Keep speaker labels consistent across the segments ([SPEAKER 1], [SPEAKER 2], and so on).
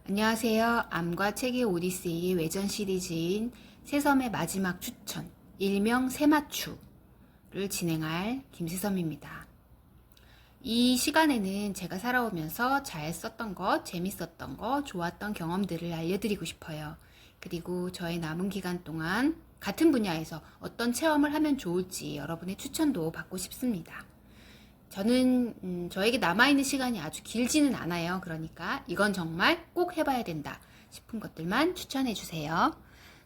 [SPEAKER 1] 안녕하세요. 암과 책의 오디세이의 외전 시리즈인 새섬의 마지막 추천, 일명 새맞추를 진행할 김새섬입니다. 이 시간에는 제가 살아오면서 잘 썼던 것, 재밌었던 것, 좋았던 경험들을 알려드리고 싶어요. 그리고 저의 남은 기간 동안 같은 분야에서 어떤 체험을 하면 좋을지 여러분의 추천도 받고 싶습니다. 저는 저에게 남아있는 시간이 아주 길지는 않아요. 그러니까 이건 정말 꼭 해봐야 된다 싶은 것들만 추천해 주세요.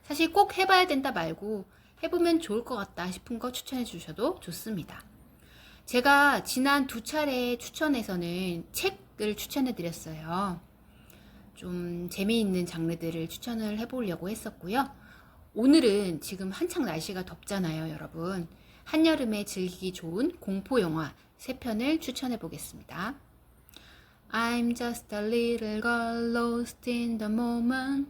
[SPEAKER 1] 사실 꼭 해봐야 된다 말고 해보면 좋을 것 같다 싶은 거 추천해 주셔도 좋습니다. 제가 지난 2차례 추천에서는 책을 추천해 드렸어요. 좀 재미있는 장르들을 추천을 해보려고 했었고요. 오늘은 지금 한창 날씨가 덥잖아요, 여러분. 한여름에 즐기기 좋은 공포영화 3편을 추천해 보겠습니다. I'm just a little girl lost in the moment.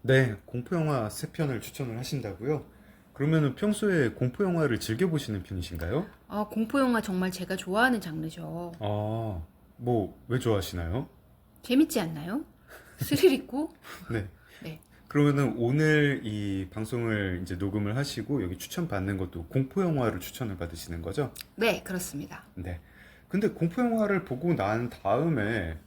[SPEAKER 2] 네, 공포영화 3편을 추천을 하신다고요? 그러면은 평소에 공포영화를 즐겨보시는 편이신가요?
[SPEAKER 1] 공포영화 정말 제가 좋아하는 장르죠.
[SPEAKER 2] 왜 좋아하시나요?
[SPEAKER 1] 재밌지 않나요? 스릴 있고.
[SPEAKER 2] 네.
[SPEAKER 1] 네.
[SPEAKER 2] 그러면은 오늘 이 방송을 이제 녹음을 하시고 여기 추천받는 것도 공포영화를 추천을 받으시는 거죠?
[SPEAKER 1] 네, 그렇습니다.
[SPEAKER 2] 네. 근데 공포영화를 보고 난 다음에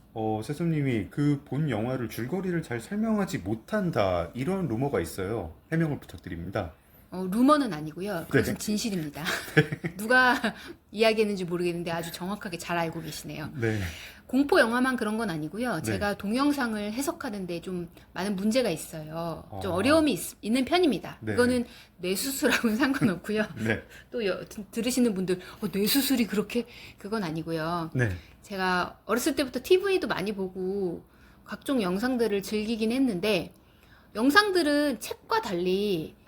[SPEAKER 2] 세솜님이 그 본 영화를 줄거리를 잘 설명하지 못한다 이런 루머가 있어요. 해명을 부탁드립니다.
[SPEAKER 1] 루머는 아니고요. 그것은
[SPEAKER 2] 네.
[SPEAKER 1] 진실입니다. 누가 이야기했는지 모르겠는데 아주 정확하게 잘 알고 계시네요.
[SPEAKER 2] 네.
[SPEAKER 1] 공포 영화만 그런 건 아니고요.
[SPEAKER 2] 네.
[SPEAKER 1] 제가 동영상을 해석하는데 좀 많은 문제가 있어요. 좀
[SPEAKER 2] 아.
[SPEAKER 1] 어려움이 있는 편입니다.
[SPEAKER 2] 네.
[SPEAKER 1] 이거는 뇌수술하고는 상관없고요.
[SPEAKER 2] 네.
[SPEAKER 1] 또 들으시는 분들 뇌수술이 그렇게 그건 아니고요.
[SPEAKER 2] 네.
[SPEAKER 1] 제가 어렸을 때부터 TV도 많이 보고 각종 영상들을 즐기긴 했는데 영상들은 책과 달리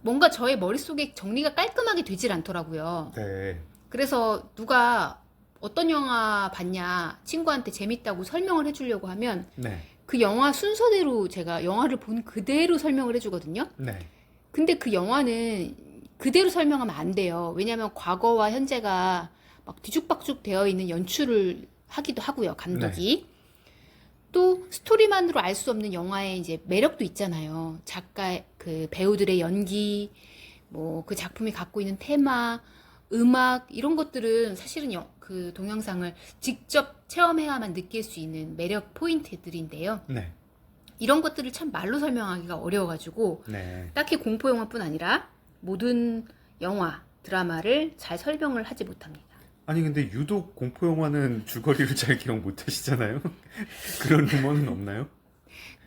[SPEAKER 1] 뭔가 저의 머릿속에 정리가 깔끔하게 되질 않더라고요.
[SPEAKER 2] 네.
[SPEAKER 1] 그래서 누가 어떤 영화 봤냐 친구한테 재밌다고 설명을 해주려고 하면
[SPEAKER 2] 네.
[SPEAKER 1] 그 영화 순서대로 제가 영화를 본 그대로 설명을 해주거든요.
[SPEAKER 2] 네.
[SPEAKER 1] 근데 그 영화는 그대로 설명하면 안 돼요. 왜냐하면 과거와 현재가 막 뒤죽박죽 되어 있는 연출을 하기도 하고요, 감독이. 또 스토리만으로 알 수 없는 영화의 이제 매력도 있잖아요. 작가의 그 배우들의 연기, 뭐 그 작품이 갖고 있는 테마, 음악 이런 것들은 사실은 그 동영상을 직접 체험해야만 느낄 수 있는 매력 포인트들인데요.
[SPEAKER 2] 네.
[SPEAKER 1] 이런 것들을 참 말로 설명하기가 어려워가지고
[SPEAKER 2] 네.
[SPEAKER 1] 딱히 공포 영화뿐 아니라 모든 영화, 드라마를 잘 설명을 하지 못합니다.
[SPEAKER 2] 아니 근데 유독 공포영화는 줄거리를 잘 기억 못하시잖아요? 그런 루머는 없나요?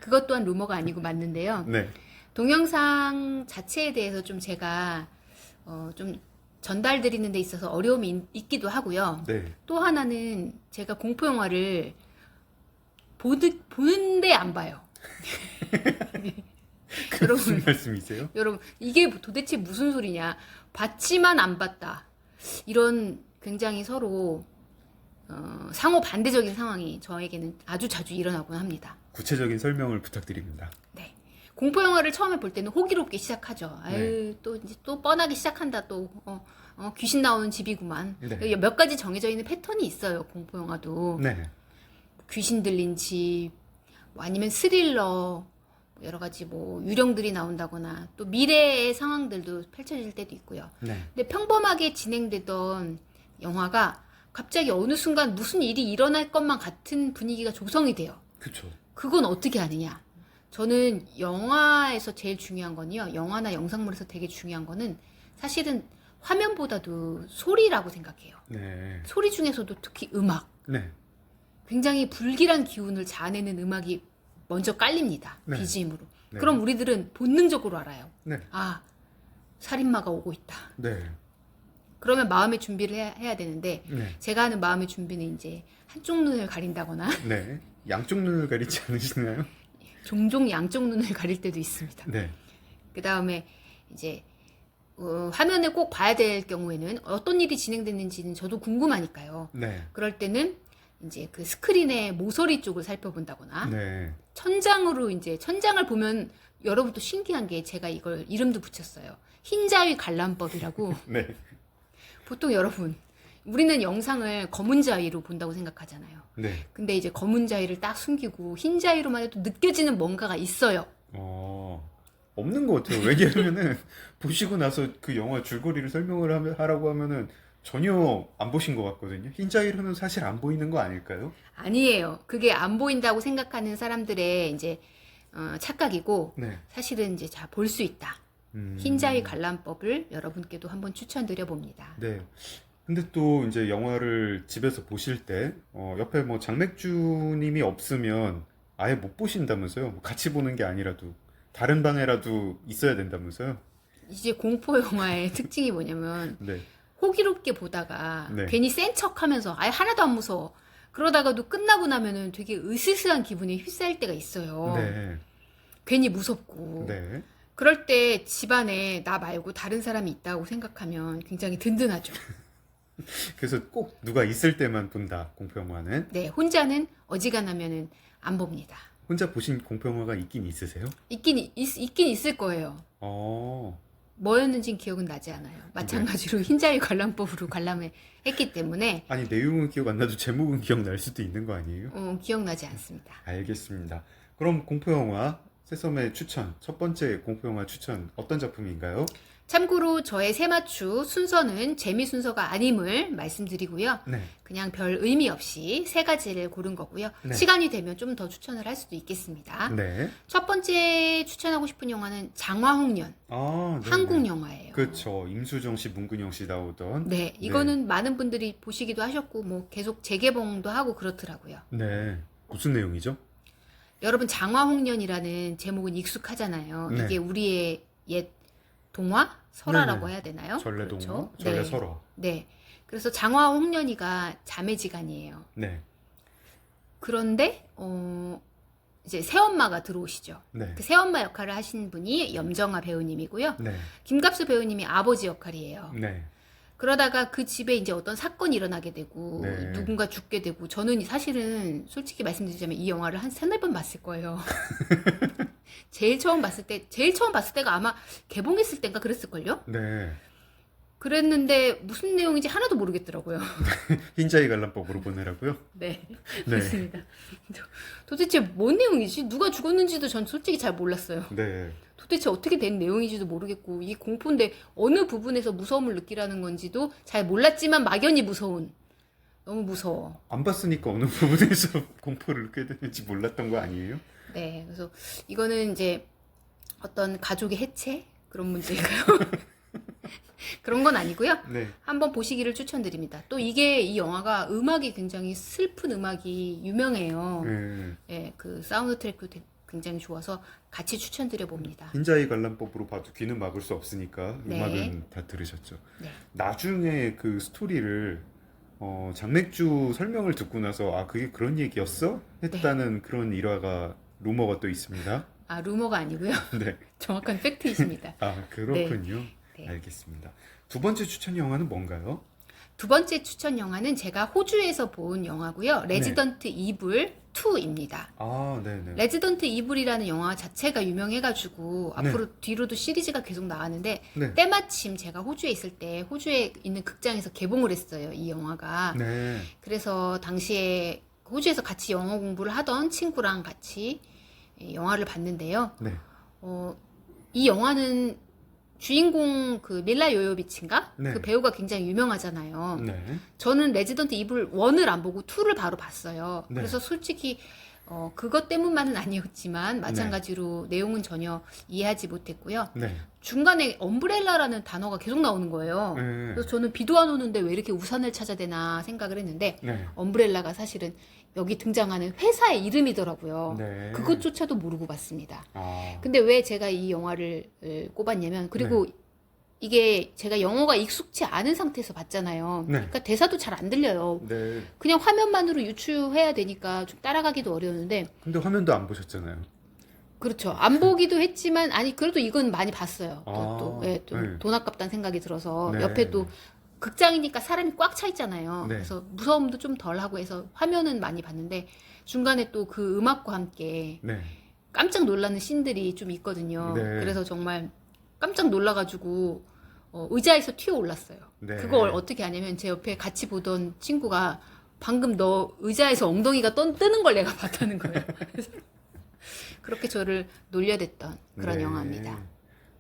[SPEAKER 1] 그것 또한 루머가 아니고 맞는데요.
[SPEAKER 2] 네.
[SPEAKER 1] 동영상 자체에 대해서 좀 제가 좀 전달드리는 데 있어서 어려움이 있기도 하고요.
[SPEAKER 2] 네.
[SPEAKER 1] 또 하나는 제가 공포 영화를 보는데 안 봐요.
[SPEAKER 2] 그 무슨 말씀이세요?
[SPEAKER 1] 여러분 이게 도대체 무슨 소리냐? 봤지만 안 봤다. 이런 굉장히 서로 상호 반대적인 상황이 저에게는 아주 자주 일어나곤 합니다.
[SPEAKER 2] 구체적인 설명을 부탁드립니다.
[SPEAKER 1] 네. 공포 영화를 처음에 볼 때는 호기롭게 시작하죠. 아유, 또 이제 또 뻔하게 시작한다. 또 귀신 나오는 집이구만.
[SPEAKER 2] 네.
[SPEAKER 1] 몇 가지 정해져 있는 패턴이 있어요. 공포 영화도.
[SPEAKER 2] 네.
[SPEAKER 1] 귀신 들린 집, 뭐 아니면 스릴러, 여러 가지 뭐 유령들이 나온다거나 또 미래의 상황들도 펼쳐질 때도 있고요.
[SPEAKER 2] 네.
[SPEAKER 1] 근데 평범하게 진행되던 영화가 갑자기 어느 순간 무슨 일이 일어날 것만 같은 분위기가 조성이 돼요.
[SPEAKER 2] 그쵸.
[SPEAKER 1] 그건 어떻게 하느냐? 저는 영화에서 제일 중요한 건요. 영화나 영상물에서 되게 중요한 거는 사실은 화면보다도 소리라고 생각해요.
[SPEAKER 2] 네.
[SPEAKER 1] 소리 중에서도 특히 음악.
[SPEAKER 2] 네.
[SPEAKER 1] 굉장히 불길한 기운을 자아내는 음악이 먼저 깔립니다.
[SPEAKER 2] 네.
[SPEAKER 1] BGM으로.
[SPEAKER 2] 네.
[SPEAKER 1] 그럼 우리들은 본능적으로 알아요.
[SPEAKER 2] 네.
[SPEAKER 1] 아, 살인마가 오고 있다.
[SPEAKER 2] 네.
[SPEAKER 1] 그러면 마음의 준비를 해야 되는데
[SPEAKER 2] 네.
[SPEAKER 1] 제가 하는 마음의 준비는 이제 한쪽 눈을 가린다거나
[SPEAKER 2] 네. 양쪽 눈을 가리지 않으시나요?
[SPEAKER 1] 종종 양쪽 눈을 가릴 때도 있습니다.
[SPEAKER 2] 네.
[SPEAKER 1] 그 다음에 이제 화면을 꼭 봐야 될 경우에는 어떤 일이 진행됐는지는 저도 궁금하니까요.
[SPEAKER 2] 네.
[SPEAKER 1] 그럴 때는 이제 그 스크린의 모서리 쪽을 살펴본다거나
[SPEAKER 2] 네.
[SPEAKER 1] 천장으로 이제 천장을 보면 여러분도 신기한 게 제가 이걸 이름도 붙였어요. 흰자위 관람법이라고.
[SPEAKER 2] 네.
[SPEAKER 1] 보통 여러분 우리는 영상을 검은 자위로 본다고 생각하잖아요.
[SPEAKER 2] 네.
[SPEAKER 1] 근데 이제 검은 자위를 딱 숨기고 흰 자위로만 해도 느껴지는 뭔가가 있어요.
[SPEAKER 2] 없는 것 같아요. 왜냐하면은 보시고 나서 그 영화 줄거리를 하라고 하면은 전혀 안 보신 것 같거든요. 흰자위로는 사실 안 보이는 거 아닐까요?
[SPEAKER 1] 아니에요. 그게 안 보인다고 생각하는 사람들의 이제 착각이고
[SPEAKER 2] 네.
[SPEAKER 1] 사실은 이제 자 볼 수 있다. 흰자위 관람법을 여러분께도 한번 추천드려 봅니다.
[SPEAKER 2] 네. 근데 또 이제 영화를 집에서 보실 때 옆에 뭐 장맥주님이 없으면 아예 못 보신다면서요? 뭐 같이 보는 게 아니라도 다른 방에라도 있어야 된다면서요?
[SPEAKER 1] 이제 공포 영화의 특징이 뭐냐면
[SPEAKER 2] 네.
[SPEAKER 1] 호기롭게 보다가
[SPEAKER 2] 네.
[SPEAKER 1] 괜히 센 척하면서 아예 하나도 안 무서워. 그러다가도 끝나고 나면은 되게 으스스한 기분에 휩싸일 때가 있어요.
[SPEAKER 2] 네.
[SPEAKER 1] 괜히 무섭고.
[SPEAKER 2] 네.
[SPEAKER 1] 그럴 때 집안에 나 말고 다른 사람이 있다고 생각하면 굉장히 든든하죠.
[SPEAKER 2] 그래서 꼭 누가 있을 때만 본다, 공포영화는.
[SPEAKER 1] 네, 혼자는 어지간하면은 안 봅니다.
[SPEAKER 2] 혼자 보신 공포영화가 있긴 있으세요?
[SPEAKER 1] 있긴 있을 거예요. 뭐였는지는 기억은 나지 않아요. 마찬가지로 흰자위 관람법으로 관람을 했기 때문에
[SPEAKER 2] 아니, 내용은 기억 안 나도 제목은 기억날 수도 있는 거 아니에요?
[SPEAKER 1] 기억나지 않습니다.
[SPEAKER 2] 알겠습니다. 그럼 공포영화 새썸의 추천, 첫 번째 공포영화 추천 어떤 작품인가요?
[SPEAKER 1] 참고로 저의 세맞추 순서는 재미 순서가 아님을 말씀드리고요.
[SPEAKER 2] 네.
[SPEAKER 1] 그냥 별 의미 없이 세 가지를 고른 거고요.
[SPEAKER 2] 네.
[SPEAKER 1] 시간이 되면 좀 더 추천을 할 수도 있겠습니다.
[SPEAKER 2] 네.
[SPEAKER 1] 첫 번째 추천하고 싶은 영화는 장화홍련.
[SPEAKER 2] 아, 네.
[SPEAKER 1] 한국 영화예요.
[SPEAKER 2] 그렇죠. 임수정 씨, 문근영 씨 나오던.
[SPEAKER 1] 네, 이거는 많은 분들이 보시기도 하셨고 뭐 계속 재개봉도 하고 그렇더라고요.
[SPEAKER 2] 네. 무슨 내용이죠?
[SPEAKER 1] 여러분 장화홍련이라는 제목은 익숙하잖아요.
[SPEAKER 2] 네.
[SPEAKER 1] 이게 우리의 옛 동화? 설화라고
[SPEAKER 2] 네네.
[SPEAKER 1] 해야 되나요?
[SPEAKER 2] 전래동화,
[SPEAKER 1] 그렇죠?
[SPEAKER 2] 전래설화.
[SPEAKER 1] 네. 그래서 장화홍련이가 자매지간이에요.
[SPEAKER 2] 네.
[SPEAKER 1] 그런데 이제 새엄마가 들어오시죠.
[SPEAKER 2] 네.
[SPEAKER 1] 그 새엄마 역할을 하신 분이 염정아 배우님이고요.
[SPEAKER 2] 네.
[SPEAKER 1] 김갑수 배우님이 아버지 역할이에요.
[SPEAKER 2] 네.
[SPEAKER 1] 그러다가 그 집에 이제 어떤 사건이 일어나게 되고
[SPEAKER 2] 네.
[SPEAKER 1] 누군가 죽게 되고 저는 사실은 솔직히 말씀드리자면 이 영화를 한 세네 번 봤을 거예요. 제일 처음 봤을 때가 아마 개봉했을 때인가 그랬을걸요?
[SPEAKER 2] 네.
[SPEAKER 1] 그랬는데 무슨 내용인지 하나도 모르겠더라고요.
[SPEAKER 2] 흰자위 관람법으로 보내라고요?
[SPEAKER 1] 네,
[SPEAKER 2] 네.
[SPEAKER 1] 그렇습니다. 도대체 뭔 내용이지? 누가 죽었는지도 전 솔직히 잘 몰랐어요.
[SPEAKER 2] 네.
[SPEAKER 1] 도대체 어떻게 된 내용인지도 모르겠고 이 공포인데 어느 부분에서 무서움을 느끼라는 건지도 잘 몰랐지만 막연히 무서운. 너무 무서워.
[SPEAKER 2] 안 봤으니까 어느 부분에서 공포를 느끼게 되는지 몰랐던 거 아니에요?
[SPEAKER 1] 네, 그래서 이거는 이제 어떤 가족의 해체 그런 문제인가요? 그런 건 아니고요.
[SPEAKER 2] 네.
[SPEAKER 1] 한번 보시기를 추천드립니다. 또 이 영화가 음악이 굉장히 슬픈 음악이 유명해요.
[SPEAKER 2] 네.
[SPEAKER 1] 예, 그 사운드 트랙도 굉장히 좋아서 같이 추천드려 봅니다.
[SPEAKER 2] 흰자위 관람법으로 봐도 귀는 막을 수 없으니까
[SPEAKER 1] 네.
[SPEAKER 2] 음악은 다 들으셨죠.
[SPEAKER 1] 네.
[SPEAKER 2] 나중에 그 스토리를 장맥주 설명을 듣고 나서 아 그게 그런 얘기였어? 했다는 그런 일화가 루머가 또 있습니다.
[SPEAKER 1] 아, 루머가 아니고요.
[SPEAKER 2] 네.
[SPEAKER 1] 정확한 팩트이십니다.
[SPEAKER 2] 아 그렇군요.
[SPEAKER 1] 네.
[SPEAKER 2] 알겠습니다. 두 번째 추천 영화는 뭔가요?
[SPEAKER 1] 두 번째 추천 영화는 제가 호주에서 본 영화고요. 레지던트 이블 2입니다.
[SPEAKER 2] 아, 네네.
[SPEAKER 1] 레지던트 이블이라는 영화 자체가 유명해가지고
[SPEAKER 2] 네.
[SPEAKER 1] 앞으로 뒤로도 시리즈가 계속 나왔는데
[SPEAKER 2] 네.
[SPEAKER 1] 때마침 제가 호주에 있을 때 호주에 있는 극장에서 개봉을 했어요. 이 영화가.
[SPEAKER 2] 네.
[SPEAKER 1] 그래서 당시에 호주에서 같이 영어 공부를 하던 친구랑 같이 영화를 봤는데요.
[SPEAKER 2] 네.
[SPEAKER 1] 이 영화는 주인공 그 밀라 요요비치인가?
[SPEAKER 2] 네.
[SPEAKER 1] 그 배우가 굉장히 유명하잖아요.
[SPEAKER 2] 네. 저는
[SPEAKER 1] 저는 레지던트 이블 1을 안 보고 2를 바로 봤어요.
[SPEAKER 2] 네.
[SPEAKER 1] 그래서 솔직히 그것 때문만은 아니었지만 마찬가지로 내용은 전혀 이해하지 못했고요.
[SPEAKER 2] 네.
[SPEAKER 1] 중간에 엄브렐라라는 단어가 계속 나오는 거예요.
[SPEAKER 2] 네.
[SPEAKER 1] 그래서 저는 비도 안 오는데 왜 이렇게 우산을 찾아야 되나 생각을 했는데
[SPEAKER 2] 네.
[SPEAKER 1] 엄브렐라가 사실은 여기 등장하는 회사의 이름이더라고요.
[SPEAKER 2] 네.
[SPEAKER 1] 그것조차도 모르고 봤습니다.
[SPEAKER 2] 아.
[SPEAKER 1] 근데 왜 제가 이 영화를 꼽았냐면 그리고 이게 제가 영어가 익숙치 않은 상태에서 봤잖아요.
[SPEAKER 2] 네.
[SPEAKER 1] 그러니까 대사도 잘 안 들려요.
[SPEAKER 2] 네.
[SPEAKER 1] 그냥 화면만으로 유추해야 되니까 좀 따라가기도 어려웠는데
[SPEAKER 2] 근데 화면도 안 보셨잖아요.
[SPEAKER 1] 그렇죠. 안 보기도 했지만 아니 그래도 이건 많이 봤어요.
[SPEAKER 2] 아,
[SPEAKER 1] 예, 좀
[SPEAKER 2] 네.
[SPEAKER 1] 돈 아깝다는 생각이 들어서
[SPEAKER 2] 네.
[SPEAKER 1] 옆에 또 극장이니까 사람이 꽉 차 있잖아요.
[SPEAKER 2] 네.
[SPEAKER 1] 그래서 무서움도 좀 덜하고 해서 화면은 많이 봤는데 중간에 또 그 음악과 함께
[SPEAKER 2] 네.
[SPEAKER 1] 깜짝 놀라는 씬들이 좀 있거든요.
[SPEAKER 2] 네.
[SPEAKER 1] 그래서 정말 깜짝 놀라가지고 의자에서 튀어 올랐어요.
[SPEAKER 2] 네.
[SPEAKER 1] 그걸 어떻게 하냐면 제 옆에 같이 보던 친구가 방금 너 의자에서 엉덩이가 뜨는 걸 내가 봤다는 거예요. 그래서 그렇게 저를 놀려댔던 그런
[SPEAKER 2] 네.
[SPEAKER 1] 영화입니다.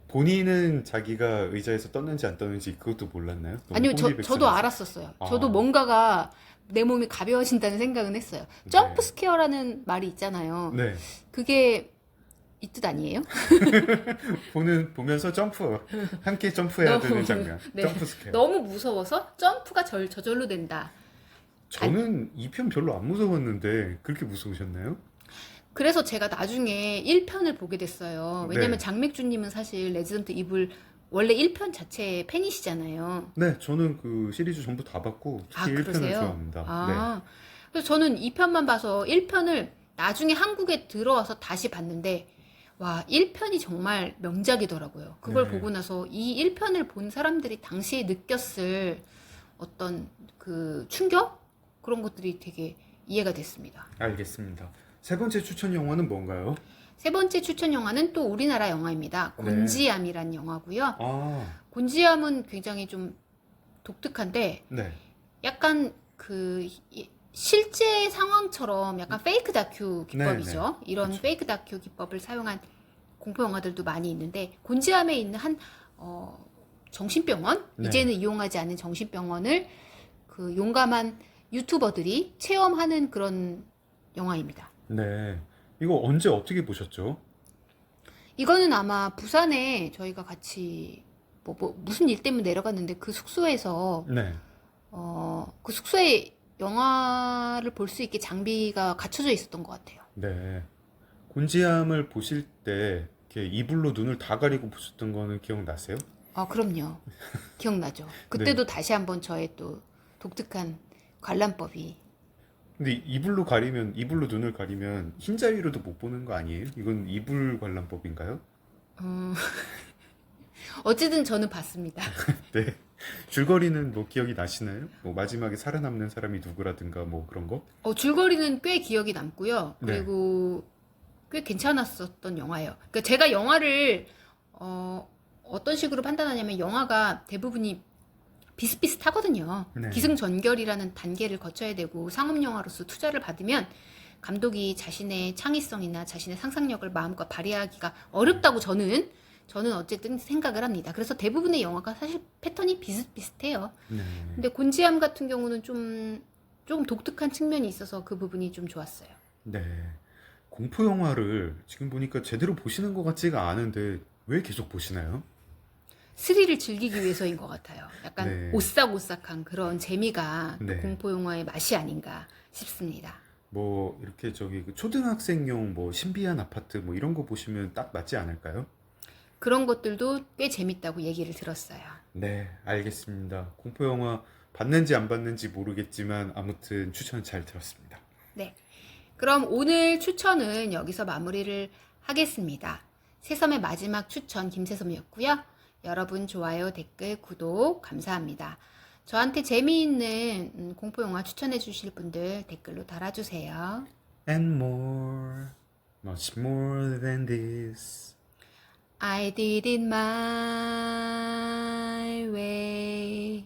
[SPEAKER 2] 본인은 자기가 의자에서 떴는지 안 떴는지 그것도 몰랐나요? 너무
[SPEAKER 1] 아니요, 저도
[SPEAKER 2] 혼비백산해서.
[SPEAKER 1] 알았었어요.
[SPEAKER 2] 아.
[SPEAKER 1] 저도 뭔가가 내 몸이 가벼워진다는 생각은 했어요. 점프 스퀘어라는 말이 있잖아요.
[SPEAKER 2] 네.
[SPEAKER 1] 그게 이 뜻 아니에요?
[SPEAKER 2] 보면서 함께 점프해야 되는 장면.
[SPEAKER 1] 네.
[SPEAKER 2] 점프 스케어.
[SPEAKER 1] 너무 무서워서 점프가 저절로 된다.
[SPEAKER 2] 저는 이 편 별로 안 무서웠는데 그렇게 무서우셨나요?
[SPEAKER 1] 그래서 제가 나중에 1편을 보게 됐어요. 왜냐면
[SPEAKER 2] 네.
[SPEAKER 1] 장맥주님은 사실 레지던트 이블 원래 1편 자체의 팬이시잖아요.
[SPEAKER 2] 네, 저는 그 시리즈 전부 다 봤고 특히 1편을
[SPEAKER 1] 그러세요?
[SPEAKER 2] 좋아합니다.
[SPEAKER 1] 아, 그래서 저는 2편만 봐서 1편을 나중에 한국에 들어와서 다시 봤는데 와, 1편이 정말 명작이더라고요. 그걸
[SPEAKER 2] 네.
[SPEAKER 1] 보고 나서 이 1편을 본 사람들이 당시에 느꼈을 어떤 그 충격? 그런 것들이 되게 이해가 됐습니다.
[SPEAKER 2] 알겠습니다. 세 번째 추천 영화는 뭔가요?
[SPEAKER 1] 세 번째 추천 영화는 또 우리나라 영화입니다.
[SPEAKER 2] 네.
[SPEAKER 1] 곤지암이란 영화고요.
[SPEAKER 2] 아,
[SPEAKER 1] 곤지암은 굉장히 좀 독특한데
[SPEAKER 2] 네.
[SPEAKER 1] 약간 그 실제 상황처럼 약간 페이크 다큐 기법이죠. 이런
[SPEAKER 2] 그렇죠.
[SPEAKER 1] 페이크 다큐 기법을 사용한 공포 영화들도 많이 있는데 곤지암에 있는 한 정신병원,
[SPEAKER 2] 네.
[SPEAKER 1] 이제는 이용하지 않는 정신병원을 그 용감한 유튜버들이 체험하는 그런 영화입니다.
[SPEAKER 2] 네. 이거 언제 어떻게 보셨죠?
[SPEAKER 1] 이거는 아마 부산에 저희가 같이 무슨 일 때문에 내려갔는데 그 숙소에서
[SPEAKER 2] 네.
[SPEAKER 1] 그 숙소에 영화를 볼 수 있게 장비가 갖춰져 있었던 것 같아요.
[SPEAKER 2] 네. 곤지암을 보실 때 이렇게 이불로 눈을 다 가리고 보셨던 거는 기억나세요?
[SPEAKER 1] 그럼요. 기억나죠. 그때도 다시 한번 저의 또 독특한 관람법이.
[SPEAKER 2] 근데 이불로 눈을 가리면 흰자위로도 못 보는 거 아니에요? 이건 이불 관람법인가요?
[SPEAKER 1] 어쨌든 저는 봤습니다.
[SPEAKER 2] 네. 줄거리는 뭐 기억이 나시나요? 뭐 마지막에 살아남는 사람이 누구라든가 뭐 그런 거?
[SPEAKER 1] 줄거리는 꽤 기억이 남고요.
[SPEAKER 2] 네.
[SPEAKER 1] 그리고 꽤 괜찮았었던 영화예요. 그러니까 제가 영화를 어떤 식으로 판단하냐면 영화가 대부분이 비슷비슷하거든요.
[SPEAKER 2] 네.
[SPEAKER 1] 기승전결이라는 단계를 거쳐야 되고 상업 영화로서 투자를 받으면 감독이 자신의 창의성이나 자신의 상상력을 마음껏 발휘하기가 어렵다고 저는 어쨌든 생각을 합니다. 그래서 대부분의 영화가 사실 패턴이 비슷비슷해요.
[SPEAKER 2] 네.
[SPEAKER 1] 근데 곤지암 같은 경우는 조금 독특한 측면이 있어서 그 부분이 좀 좋았어요.
[SPEAKER 2] 네. 공포 영화를 지금 보니까 제대로 보시는 것 같지가 않은데 왜 계속 보시나요?
[SPEAKER 1] 스릴을 즐기기 위해서인 것 같아요. 약간
[SPEAKER 2] 네.
[SPEAKER 1] 오싹오싹한 그런 재미가 또
[SPEAKER 2] 네.
[SPEAKER 1] 공포 영화의 맛이 아닌가 싶습니다.
[SPEAKER 2] 뭐 이렇게 그 초등학생용 뭐 신비한 아파트 뭐 이런 거 보시면 딱 맞지 않을까요?
[SPEAKER 1] 그런 것들도 꽤 재밌다고 얘기를 들었어요.
[SPEAKER 2] 네, 알겠습니다. 공포 영화 봤는지 안 봤는지 모르겠지만 아무튼 추천 잘 들었습니다.
[SPEAKER 1] 네. 그럼 오늘 추천은 여기서 마무리를 하겠습니다. 새섬의 마지막 추천 김새섬이었고요. 여러분 좋아요, 댓글, 구독 감사합니다. 저한테 재미있는 공포 영화 추천해 주실 분들 댓글로 달아주세요.
[SPEAKER 2] And more, much more than this.
[SPEAKER 1] I did it my way.